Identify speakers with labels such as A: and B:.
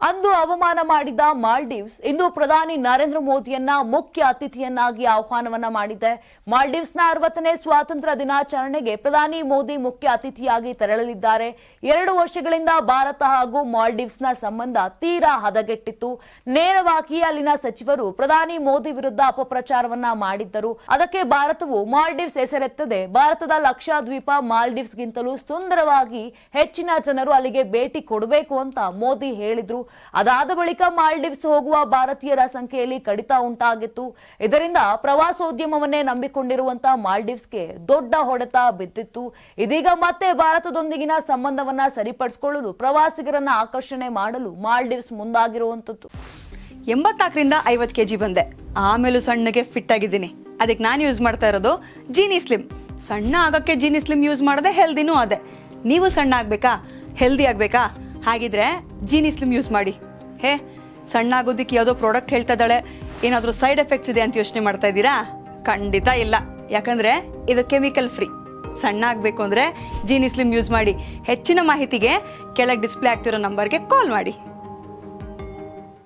A: ಅಂದು ಅವಮಾನ ಮಾಡಿದ ಮಾಲ್ಡೀವ್ಸ್ ಇಂದು ಪ್ರಧಾನಿ ನರೇಂದ್ರ ಮೋದಿಯನ್ನ ಮುಖ್ಯ ಅತಿಥಿಯನ್ನಾಗಿ ಆಹ್ವಾನವನ್ನ ಮಾಡಿದೆ. ಮಾಲ್ಡೀವ್ಸ್ನ 60ನೇ ಸ್ವಾತಂತ್ರ್ಯ ದಿನಾಚರಣೆಗೆ ಪ್ರಧಾನಿ ಮೋದಿ ಮುಖ್ಯ ಅತಿಥಿಯಾಗಿ ತೆರಳಲಿದ್ದಾರೆ. 2 ವರ್ಷಗಳಿಂದ ಭಾರತ ಹಾಗೂ ಮಾಲ್ಡೀವ್ಸ್ನ ಸಂಬಂಧ ತೀರಾ ಹದಗೆಟ್ಟಿತ್ತು. ನೇರವಾಗಿ ಅಲ್ಲಿನ ಸಚಿವರು ಪ್ರಧಾನಿ ಮೋದಿ ವಿರುದ್ಧ ಅಪಪ್ರಚಾರವನ್ನ ಮಾಡಿದ್ದರು. ಅದಕ್ಕೆ ಭಾರತವು ಮಾಲ್ಡೀವ್ಸ್ ಹೆಸರೆತ್ತದೆ. ಭಾರತದ ಲಕ್ಷದ್ವೀಪ ಮಾಲ್ಡೀವ್ಸ್ಗಿಂತಲೂ ಸುಂದರವಾಗಿ ಹೆಚ್ಚಿನ ಜನರು ಅಲ್ಲಿಗೆ ಭೇಟಿ ಕೊಡಬೇಕು ಅಂತ ಮೋದಿ ಹೇಳಿದ್ರು. ಅದಾದ ಬಳಿಕ ಮಾಲ್ಡೀವ್ಸ್ ಹೋಗುವ ಭಾರತೀಯರ ಸಂಖ್ಯೆಯಲ್ಲಿ ಕಡಿತ ಉಂಟಾಗಿತ್ತು. ಇದರಿಂದ ಪ್ರವಾಸೋದ್ಯಮವನ್ನೇ ನಂಬಿಕೊಂಡಿರುವಂತಹ ಮಾಲ್ಡೀವ್ಸ್ಗೆ ದೊಡ್ಡ ಹೊಡೆತ ಬಿದ್ದಿತ್ತು. ಇದೀಗ ಮತ್ತೆ ಭಾರತದೊಂದಿಗಿನ ಸಂಬಂಧವನ್ನ ಸರಿಪಡಿಸಿಕೊಳ್ಳಲು ಪ್ರವಾಸಿಗರನ್ನ ಆಕರ್ಷಣೆ ಮಾಡಲು ಮಾಲ್ಡೀವ್ಸ್ ಮುಂದಾಗಿರುವಂತದ್ದು.
B: 84ರಿಂದ 50 kg ಬಂದೆ. ಆಮೇಲೂ ಸಣ್ಣಗೆ ಫಿಟ್ ಆಗಿದ್ದೀನಿ. ಅದಕ್ಕೆ ನಾನು ಯೂಸ್ ಮಾಡ್ತಾ ಇರೋದು ಜೀನಿ ಸ್ಲಿಮ್. ಸಣ್ಣ ಆಗಕ್ಕೆ ಜೀನಿ ಸ್ಲಿಮ್ ಯೂಸ್ ಮಾಡದೆ ಹೆಲ್ದಿನೂ ಅದೇ. ನೀವು ಸಣ್ಣ ಆಗ್ಬೇಕಾ, ಹೆಲ್ದಿ ಆಗ್ಬೇಕಾ? ಹಾಗಿದ್ರೆ ಜೀನಿ ಸ್ಲಿಮ್ ಯೂಸ್ ಮಾಡಿ. ಸಣ್ಣ ಆಗೋದಕ್ಕೆ ಯಾವುದೋ ಪ್ರಾಡಕ್ಟ್ ಹೇಳ್ತಾ ಇದ್ದಾಳೆ, ಏನಾದರೂ ಸೈಡ್ ಎಫೆಕ್ಟ್ಸ್ ಇದೆ ಅಂತ ಯೋಚನೆ ಮಾಡ್ತಾ ಇದ್ದೀರಾ? ಖಂಡಿತ ಇಲ್ಲ. ಯಾಕಂದ್ರೆ ಇದು ಕೆಮಿಕಲ್ ಫ್ರೀ. ಸಣ್ಣ ಆಗಬೇಕು ಅಂದರೆ ಜೀನಿ ಸ್ಲಿಮ್ ಯೂಸ್ ಮಾಡಿ. ಹೆಚ್ಚಿನ ಮಾಹಿತಿಗೆ ಕೆಳಗೆ ಡಿಸ್ಪ್ಲೇ ಆಗ್ತಿರೋ ನಂಬರ್ಗೆ ಕಾಲ್ ಮಾಡಿ.